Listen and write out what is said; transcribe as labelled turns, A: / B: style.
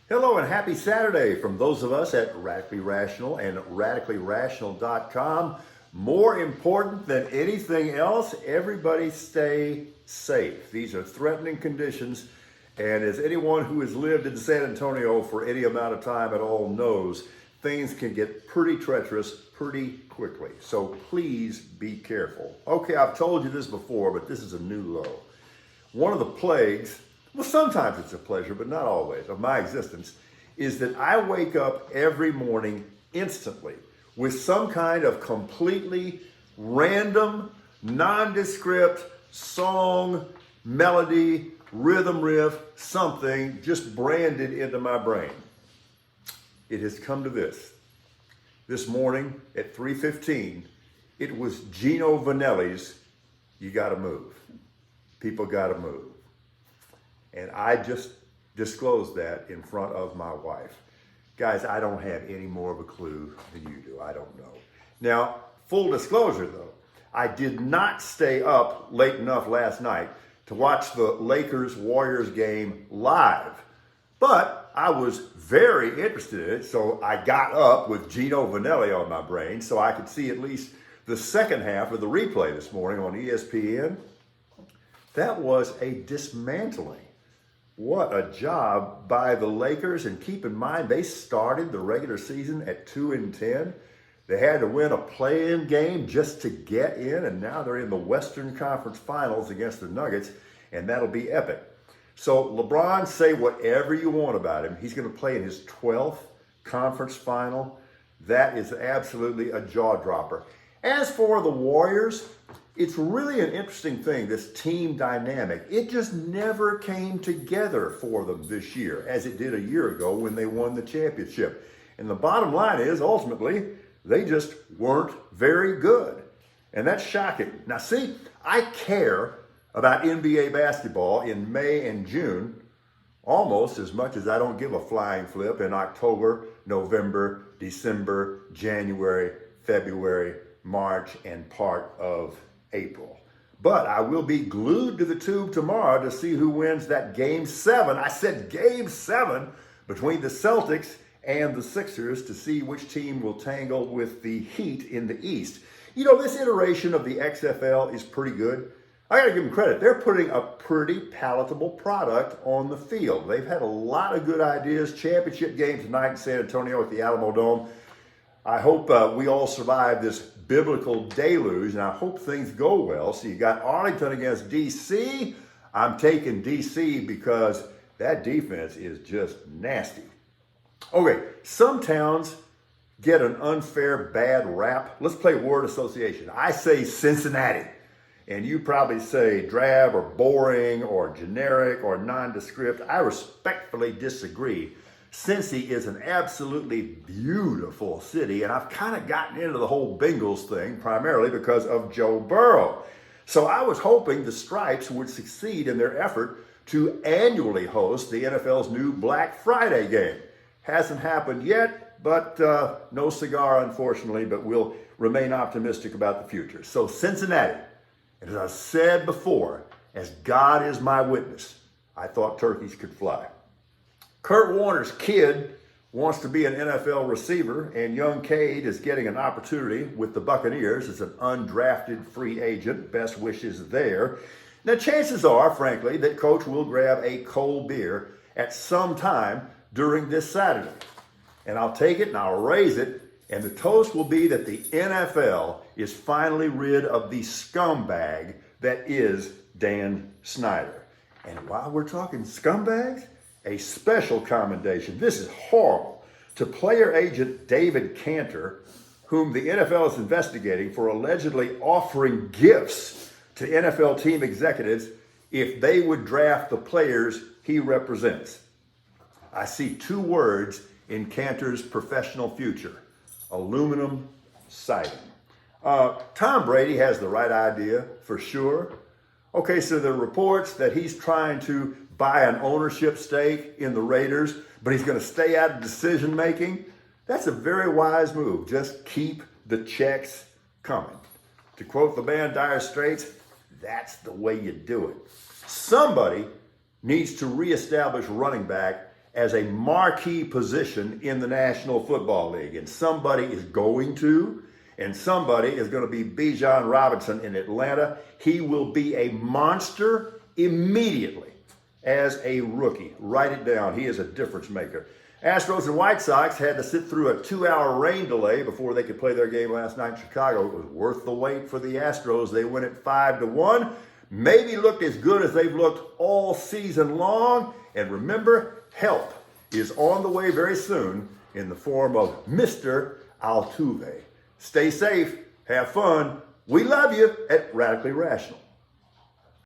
A: Hello and happy Saturday from those of us at Radically Rational and radicallyrational.com. More important than anything else, everybody stay safe. These are threatening conditions, and as anyone who has lived in San Antonio for any amount of time at all knows, things can get pretty treacherous pretty quickly. So please be careful. Okay, I've told you this before, but this is a new low. One of the plagues, well, sometimes it's a pleasure, but not always, of my existence, is that I wake up every morning instantly with some kind of completely random, nondescript song, melody, rhythm riff, something just branded into my brain. It has come to this. This morning at 3:15, it was Gino Vannelli's You Gotta Move. People Gotta Move. And I just disclosed that in front of my wife. Guys, I don't have any more of a clue than you do. I don't know. Now, full disclosure though, I did not stay up late enough last night to watch the Lakers-Warriors game live. But I was very interested in it, so I got up with Gino Vannelli on my brain so I could see at least the second half of the replay this morning on ESPN. That was a dismantling. What a job by the Lakers. And keep in mind, they started the regular season at 2-10. They had to win a play-in game just to get in, and now they're in the Western Conference Finals against the Nuggets, and that'll be epic. So LeBron, say whatever you want about him. He's going to play in his 12th conference final. That is absolutely a jaw-dropper. As for the Warriors, it's really an interesting thing, this team dynamic. It just never came together for them this year, as it did a year ago when they won the championship. And the bottom line is, ultimately, they just weren't very good. And that's shocking. Now see, I care about NBA basketball in May and June almost as much as I don't give a flying flip in October, November, December, January, February, March, and part of April. But I will be glued to the tube tomorrow to see who wins that Game 7. I said Game 7 between the Celtics and the Sixers to see which team will tangle with the Heat in the East. You know, this iteration of the XFL is pretty good. I gotta give them credit. They're putting a pretty palatable product on the field. They've had a lot of good ideas. Championship game tonight in San Antonio at the Alamo Dome. I hope we all survive this biblical deluge, and I hope things go well. So you got Arlington against DC. I'm taking DC because that defense is just nasty. Okay, some towns get an unfair bad rap. Let's play word association. I say Cincinnati, and you probably say drab or boring or generic or nondescript. I respectfully disagree. Cincy is an absolutely beautiful city, and I've kind of gotten into the whole Bengals thing primarily because of Joe Burrow. So I was hoping the Stripes would succeed in their effort to annually host the NFL's new Black Friday game. Hasn't happened yet, but no cigar, unfortunately, but we'll remain optimistic about the future. So Cincinnati, and as I said before, as God is my witness, I thought turkeys could fly. Kurt Warner's kid wants to be an NFL receiver, and young Cade is getting an opportunity with the Buccaneers as an undrafted free agent. Best wishes there. Now, chances are, frankly, that Coach will grab a cold beer at some time during this Saturday. And I'll take it and I'll raise it, and the toast will be that the NFL is finally rid of the scumbag that is Dan Snyder. And while we're talking scumbags, a special commendation, this is horrible, to player agent David Cantor, whom the NFL is investigating for allegedly offering gifts to NFL team executives if they would draft the players he represents. I see two words in Cantor's professional future: aluminum siding. Tom Brady has the right idea for sure. Okay, so there are reports that he's trying to buy an ownership stake in the Raiders, but he's going to stay out of decision making. That's a very wise move. Just keep the checks coming. To quote the band Dire Straits, that's the way you do it. Somebody needs to reestablish running back as a marquee position in the National Football League. And somebody is going to, and somebody is going to be Bijan Robinson in Atlanta. He will be a monster immediately as a rookie. Write it down. He is a difference maker. Astros and White Sox had to sit through a 2-hour rain delay before they could play their game last night in Chicago. It was worth the wait for the Astros. They win it 5-1. Maybe looked as good as they've looked all season long. And remember, help is on the way very soon in the form of Mr. Altuve. Stay safe. Have fun. We love you at Radically Rational.